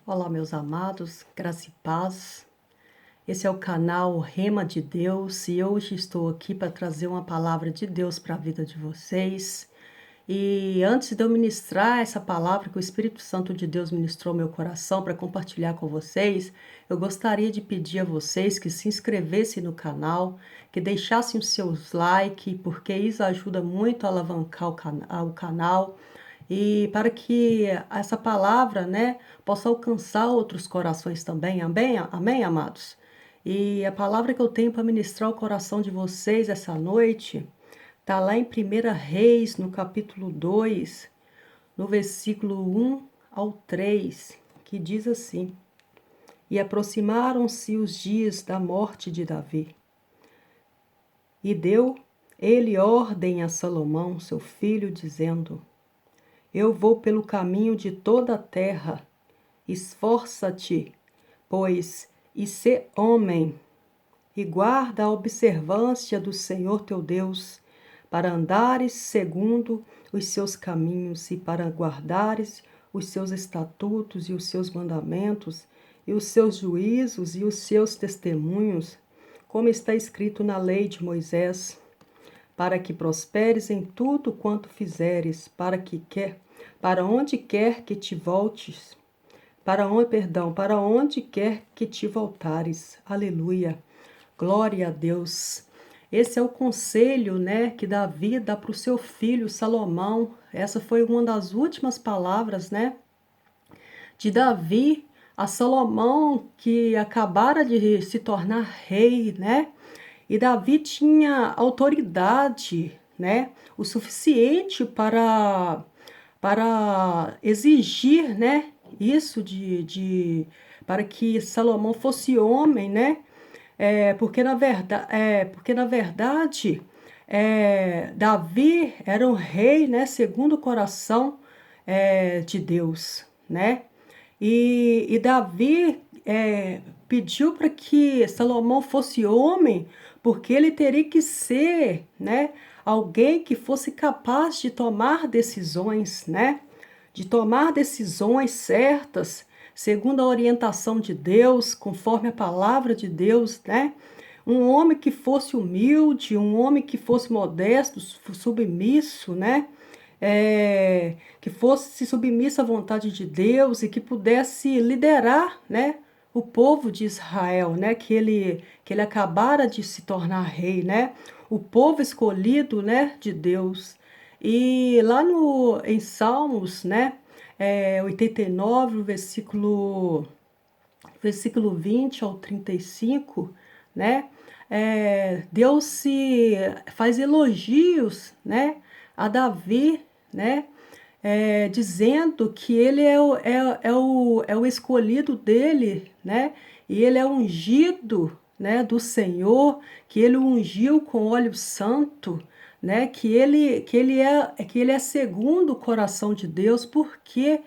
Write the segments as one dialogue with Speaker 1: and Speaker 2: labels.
Speaker 1: Olá, meus amados, graça e paz. Esse é o canal Rema de Deus e hoje estou aqui para trazer uma palavra de Deus para a vida de vocês. E antes de eu ministrar essa palavra que o Espírito Santo de Deus ministrou ao meu coração para compartilhar com vocês, eu gostaria de pedir a vocês que se inscrevessem no canal, que deixassem os seus likes, porque isso ajuda muito a alavancar o canal. E para que essa palavra, né, possa alcançar outros corações também. Amém, amém, amados? E a palavra que eu tenho para ministrar ao coração de vocês essa noite está lá em 1 Reis, no capítulo 2, no versículo 1 ao 3, que diz assim: E aproximaram-se os dias da morte de Davi. E deu ele ordem a Salomão, seu filho, dizendo: Eu vou pelo caminho de toda a terra. Esforça-te, pois, e sê homem, e guarda a observância do Senhor teu Deus, para andares segundo os seus caminhos e para guardares os seus estatutos e os seus mandamentos e os seus juízos e os seus testemunhos, como está escrito na lei de Moisés, para que prosperes em tudo quanto fizeres, para onde quer que te voltes, para onde quer que te voltares. Aleluia. Glória a Deus. Esse é o conselho, né, que Davi dá para o seu filho Salomão. Essa foi uma das últimas palavras, né, de Davi a Salomão, que acabara de se tornar rei, né? E Davi tinha autoridade, né, o suficiente para exigir, né, isso para que Salomão fosse homem, né? Porque na verdade Davi era um rei, né, segundo o coração de Deus, né? E Davi pediu para que Salomão fosse homem, porque ele teria que ser, né, alguém que fosse capaz de tomar decisões, né? De tomar decisões certas, segundo a orientação de Deus, conforme a palavra de Deus, né? Um homem que fosse humilde, um homem que fosse modesto, submisso, né? Que fosse submisso à vontade de Deus e que pudesse liderar, né, o povo de Israel, né, que ele acabara de se tornar rei, né, o povo escolhido, né, de Deus. E lá em Salmos, né, 89, versículo 20 ao 35, né, Deus se faz elogios, né, a Davi, né, dizendo que ele é o escolhido dele, né, e ele é ungido, né, do Senhor, que ele o ungiu com óleo santo, né, que ele é segundo o coração de Deus, porque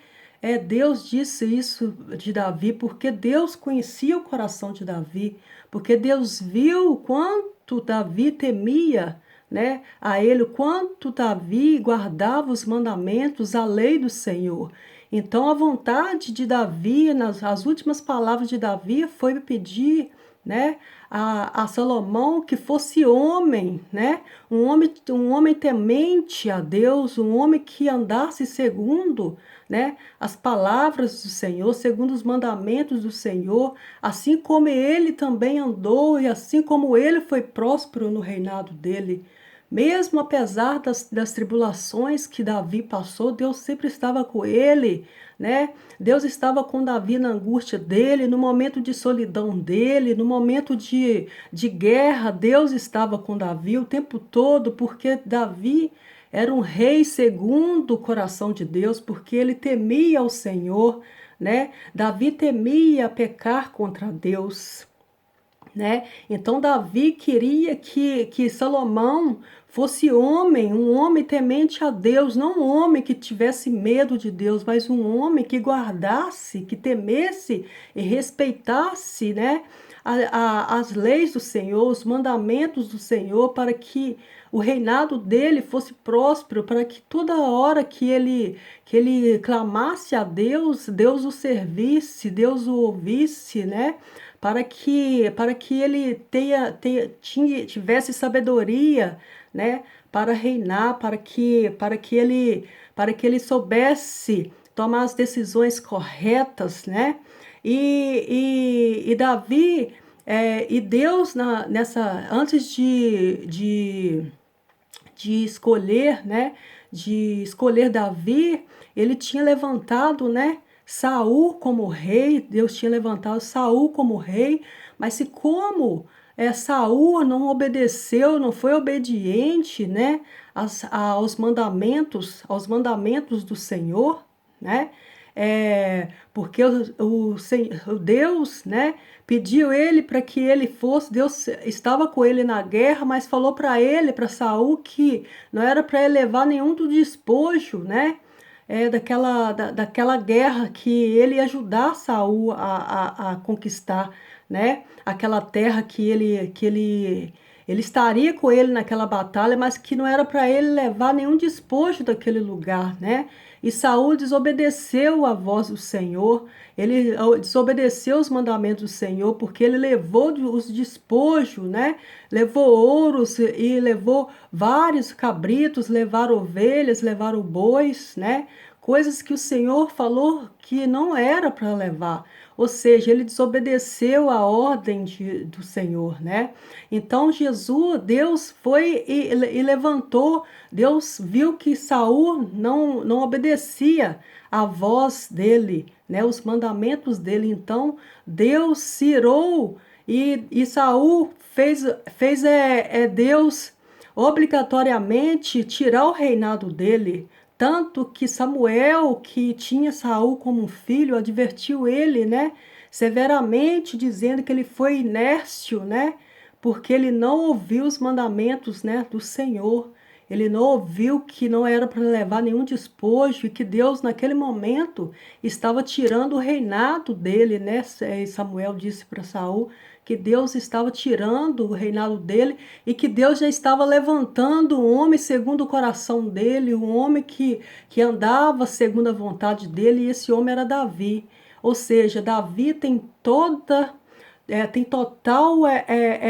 Speaker 1: Deus disse isso de Davi, porque Deus conhecia o coração de Davi, porque Deus viu o quanto Davi temia, né, a ele, o quanto Davi guardava os mandamentos, a lei do Senhor. Então a vontade de Davi, as últimas palavras de Davi foi pedir, né, a Salomão que fosse homem, né, um homem temente a Deus, um homem que andasse segundo, né, as palavras do Senhor, segundo os mandamentos do Senhor, assim como ele também andou e assim como ele foi próspero no reinado dele. Mesmo apesar das tribulações que Davi passou, Deus sempre estava com ele, né? Deus estava com Davi na angústia dele, no momento de solidão dele, no momento de guerra, Deus estava com Davi o tempo todo, porque Davi era um rei segundo o coração de Deus, porque ele temia o Senhor, né? Davi temia pecar contra Deus, né? Então Davi queria que Salomão fosse homem, um homem temente a Deus, não um homem que tivesse medo de Deus, mas um homem que guardasse, que temesse e respeitasse, né, as leis do Senhor, os mandamentos do Senhor, para que o reinado dele fosse próspero, para que toda hora que ele clamasse a Deus, Deus o servisse, Deus o ouvisse, né? Para que ele tivesse sabedoria, né? Para reinar, para que ele soubesse tomar as decisões corretas, né? E Davi, e Deus, antes de escolher, né, de escolher Davi, ele tinha levantado, né, Saul como rei. Deus tinha levantado Saul como rei, mas se como Saul não obedeceu, não foi obediente, né, aos mandamentos do Senhor, né? Porque o Deus, né, pediu ele para que ele fosse. Deus estava com ele na guerra, mas falou para ele, para Saul, que não era para ele levar nenhum do despojo, né? Daquela guerra, que ele ia ajudar Saul a conquistar, né? Aquela terra que ele estaria com ele naquela batalha, mas que não era para ele levar nenhum despojo daquele lugar, né? E Saul desobedeceu a voz do Senhor, ele desobedeceu os mandamentos do Senhor, porque ele levou os despojos, né? Levou ouros e levou vários cabritos, levaram ovelhas, levaram bois, né? Coisas que o Senhor falou que não era para levar. Ou seja, ele desobedeceu a ordem do Senhor, né? Então Deus foi e levantou. Deus viu que Saul não obedecia a voz dele, né? Os mandamentos dele. Então Deus se irou, e Saul fez Deus obrigatoriamente tirar o reinado dele. Tanto que Samuel, que tinha Saul como um filho, advertiu ele, né, severamente, dizendo que ele foi inércio, né, porque ele não ouviu os mandamentos, né, do Senhor. Ele não ouviu que não era para levar nenhum despojo, e que Deus, naquele momento, estava tirando o reinado dele, né? Samuel disse para Saul que Deus estava tirando o reinado dele, e que Deus já estava levantando um homem segundo o coração dele, um homem que andava segundo a vontade dele, e esse homem era Davi. Ou seja, Davi tem total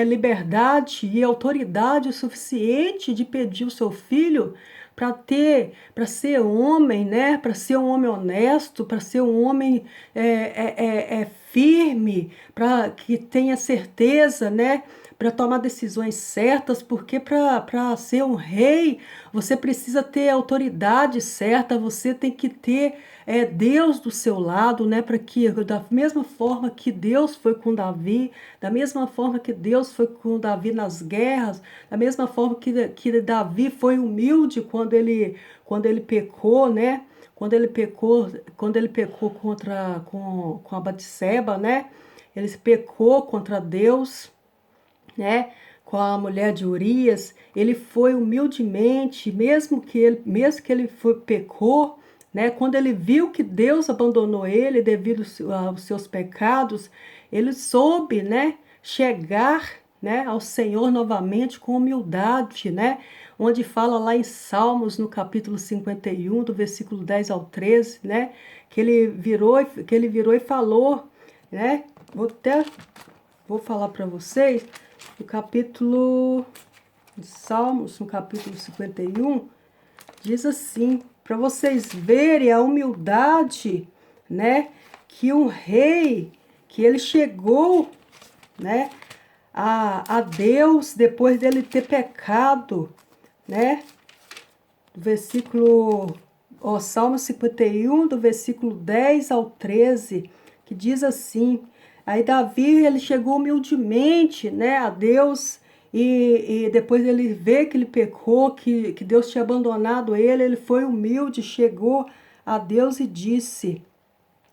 Speaker 1: liberdade e autoridade suficiente de pedir o seu filho para ser homem, né? Para ser um homem honesto, para ser um homem firme, para que tenha certeza, né? Para tomar decisões certas, porque para ser um rei, você precisa ter a autoridade certa, você tem que ter Deus do seu lado, né? Para que, da mesma forma que Deus foi com Davi, da mesma forma que Deus foi com Davi nas guerras, da mesma forma que Davi foi humilde quando ele pecou, né? Quando ele pecou com a Batseba, né? Ele pecou contra Deus, né? Com a mulher de Urias, ele foi humildemente, pecou, né? Quando ele viu que Deus abandonou ele devido aos seus pecados, ele soube, né, chegar, né, ao Senhor novamente com humildade, né? Onde fala lá em Salmos, no capítulo 51, do versículo 10 ao 13, né? Que ele virou e falou, né? Vou falar para vocês, no capítulo de Salmos, no capítulo 51, diz assim, para vocês verem a humildade, né, que um rei, que ele chegou, né, a Deus depois dele ter pecado, né? Salmo 51, do versículo 10 ao 13, que diz assim: aí Davi, ele chegou humildemente, né, a Deus, e depois ele vê que ele pecou, que Deus tinha abandonado ele foi humilde, chegou a Deus e disse,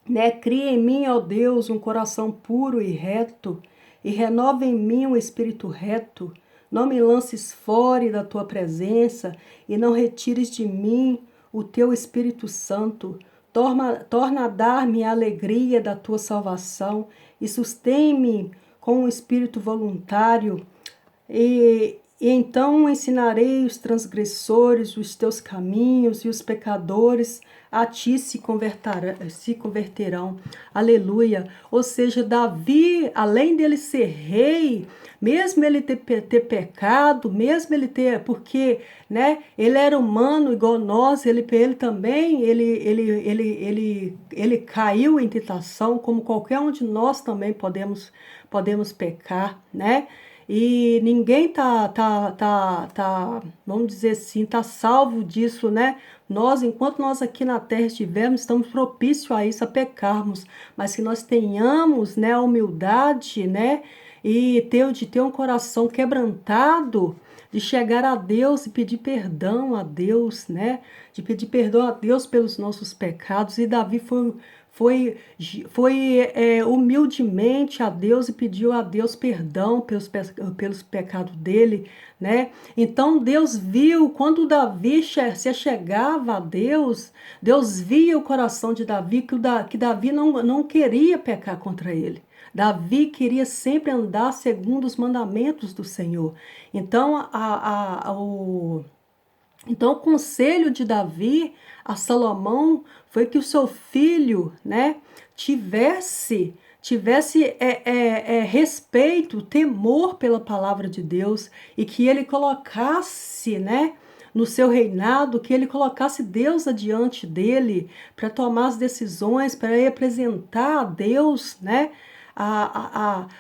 Speaker 1: né, cria em mim, ó Deus, um coração puro e reto, e renova em mim um espírito reto. Não me lances fora da tua presença, e não retires de mim o teu Espírito Santo. Torna a dar-me a alegria da tua salvação, e sustém-me com um espírito voluntário. E então ensinarei os transgressores os teus caminhos, e os pecadores a ti se converterão. Aleluia. Ou seja, Davi, além dele ser rei, mesmo ele ter pecado, mesmo ele ter, porque, né, ele era humano igual nós, ele também, ele caiu em tentação, como qualquer um de nós também podemos pecar, né? E ninguém vamos dizer assim, tá salvo disso, né? Nós, enquanto nós aqui na terra estivermos, estamos propícios a isso, a pecarmos, mas que nós tenhamos, né, a humildade, né, e de ter um coração quebrantado, de chegar a Deus e pedir perdão a Deus, né, de pedir perdão a Deus pelos nossos pecados. E Davi foi humildemente a Deus e pediu a Deus perdão pelos pecados dele, né? Então Deus viu, quando Davi se chegava a Deus, Deus via o coração de Davi, que Davi não queria pecar contra ele. Davi queria sempre andar segundo os mandamentos do Senhor. Então, então, o conselho de Davi a Salomão foi que o seu filho, né, tivesse respeito, temor pela palavra de Deus, e que ele colocasse, né, no seu reinado, que ele colocasse Deus adiante dele para tomar as decisões, para representar a Deus, né,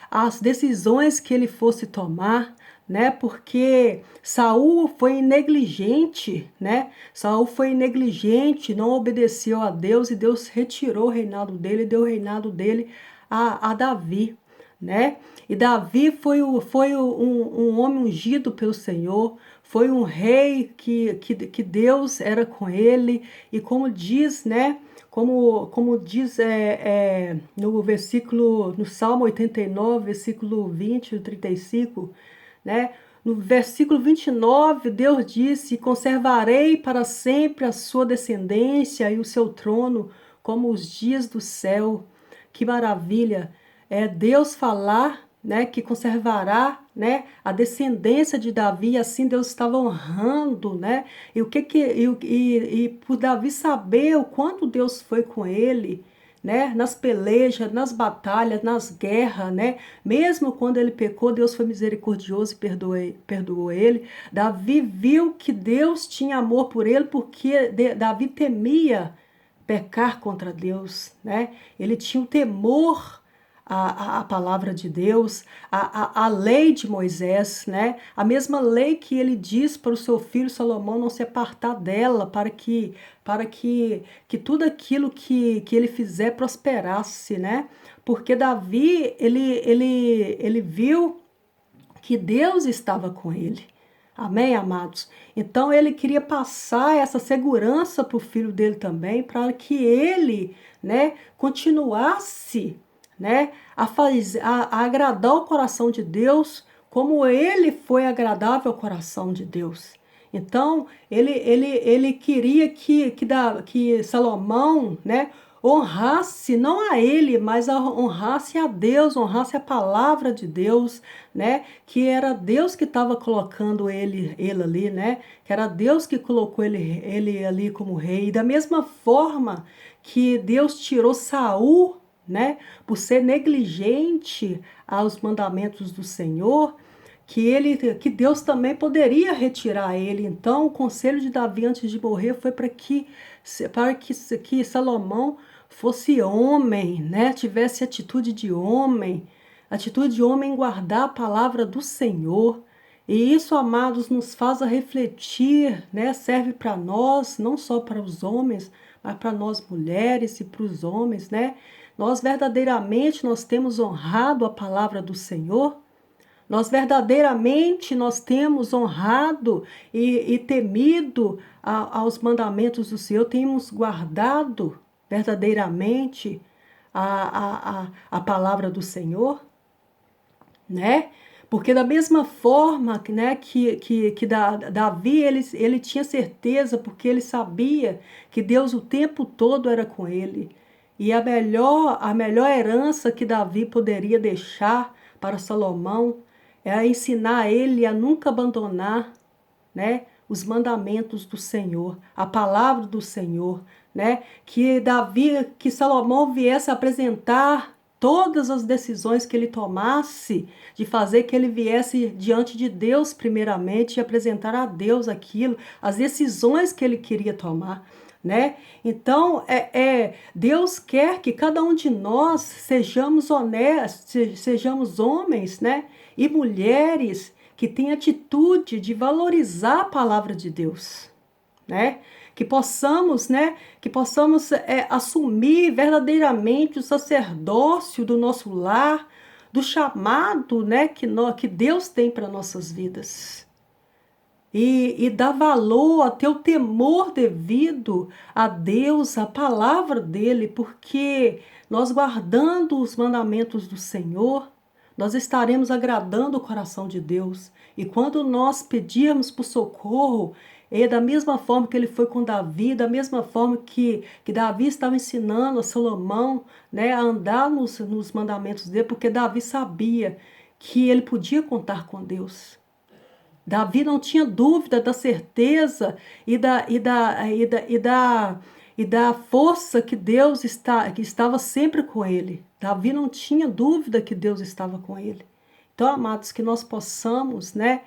Speaker 1: as decisões que ele fosse tomar, né? Porque Saul foi negligente, né? Saul foi negligente, não obedeceu a Deus, e Deus retirou o reinado dele, deu o reinado dele a Davi, né? E Davi foi um homem ungido pelo Senhor, foi um rei que Deus era com ele, e como diz, né? Como diz no versículo, no Salmo 89, versículo 20 e 35, né? No versículo 29, Deus disse: conservarei para sempre a sua descendência e o seu trono como os dias do céu. Que maravilha! É Deus falar, né, que conservará, né, a descendência de Davi, e assim Deus estava honrando, né? E e por Davi saber o quanto Deus foi com ele, né, nas pelejas, nas batalhas, nas guerras, né? Mesmo quando ele pecou, Deus foi misericordioso e perdoou ele. Davi viu que Deus tinha amor por ele, porque Davi temia pecar contra Deus, né? Ele tinha um temor à palavra de Deus, à lei de Moisés, né? A mesma lei que ele diz para o seu filho Salomão não se apartar dela, para que tudo aquilo que ele fizer prosperasse, né? Porque Davi, ele viu que Deus estava com ele. Amém, amados? Então ele queria passar essa segurança para o filho dele também, para que ele, né, continuasse, né, a agradar o coração de Deus, como ele foi agradável ao coração de Deus. Então ele queria que Salomão, né, honrasse não a ele, mas honrasse a Deus, honrasse a palavra de Deus, né? Que era Deus que estava colocando ele ali, né? Que era Deus que colocou ele ali como rei. E da mesma forma que Deus tirou Saul, né? Por ser negligente aos mandamentos do Senhor, que Deus também poderia retirar ele. Então, o conselho de Davi antes de morrer foi que Salomão fosse homem, né? Tivesse atitude de homem em guardar a palavra do Senhor. E isso, amados, nos faz a refletir, né? Serve para nós, não só para os homens, mas para nós mulheres e para os homens, né? Nós verdadeiramente nós temos honrado a palavra do Senhor. Nós temos honrado e temido aos mandamentos do Senhor, temos guardado verdadeiramente a palavra do Senhor, né? Porque da mesma forma, né, que Davi, ele tinha certeza, porque ele sabia que Deus o tempo todo era com ele. E a melhor herança que Davi poderia deixar para Salomão é a ensinar ele a nunca abandonar, né, os mandamentos do Senhor, a palavra do Senhor, né, que Salomão viesse apresentar todas as decisões que ele tomasse, de fazer que ele viesse diante de Deus primeiramente e apresentar a Deus aquilo, as decisões que ele queria tomar, né? Então, Deus quer que cada um de nós sejamos honestos, sejamos homens, né, e mulheres que tenham atitude de valorizar a palavra de Deus, né? Que possamos assumir verdadeiramente o sacerdócio do nosso lar, do chamado, né, que Deus tem para nossas vidas. E dar valor a ter o temor devido a Deus, a palavra dele, porque nós guardando os mandamentos do Senhor, nós estaremos agradando o coração de Deus. E quando nós pedirmos por socorro, da mesma forma que ele foi com Davi, da mesma forma que Davi estava ensinando a Salomão, né, a andar nos mandamentos dele, porque Davi sabia que ele podia contar com Deus. Davi não tinha dúvida da certeza e da força que Deus que estava sempre com ele. Davi não tinha dúvida que Deus estava com ele. Então, amados, que nós possamos, né,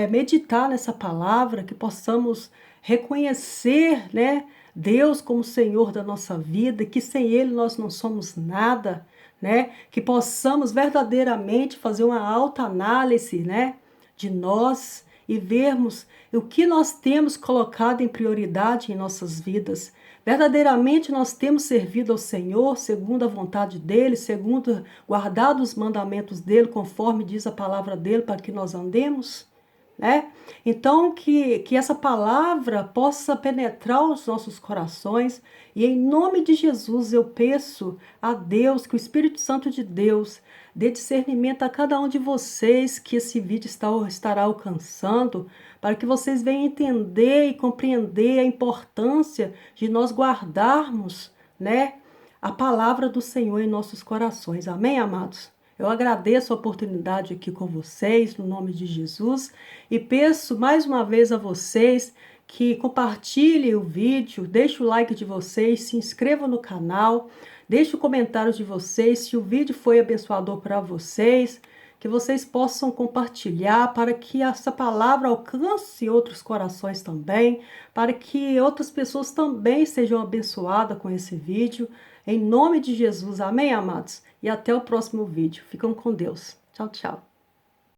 Speaker 1: meditar nessa palavra, que possamos reconhecer, né, Deus como Senhor da nossa vida, que sem Ele nós não somos nada, né, que possamos verdadeiramente fazer uma autoanálise, né, de nós e vermos o que nós temos colocado em prioridade em nossas vidas. Verdadeiramente nós temos servido ao Senhor segundo a vontade dEle, segundo guardado os mandamentos dEle, conforme diz a palavra dEle, para que nós andemos, né? Então que essa palavra possa penetrar os nossos corações e em nome de Jesus eu peço a Deus, que o Espírito Santo de Deus dê discernimento a cada um de vocês que esse vídeo estará alcançando, para que vocês venham entender e compreender a importância de nós guardarmos, né, a palavra do Senhor em nossos corações. Amém, amados? Eu agradeço a oportunidade aqui com vocês, no nome de Jesus, e peço mais uma vez a vocês que compartilhem o vídeo, deixe o like de vocês, se inscrevam no canal, deixe o comentário de vocês, se o vídeo foi abençoador para vocês, que vocês possam compartilhar para que essa palavra alcance outros corações também, para que outras pessoas também sejam abençoadas com esse vídeo. Em nome de Jesus, amém, amados? E até o próximo vídeo. Ficam com Deus. Tchau, tchau.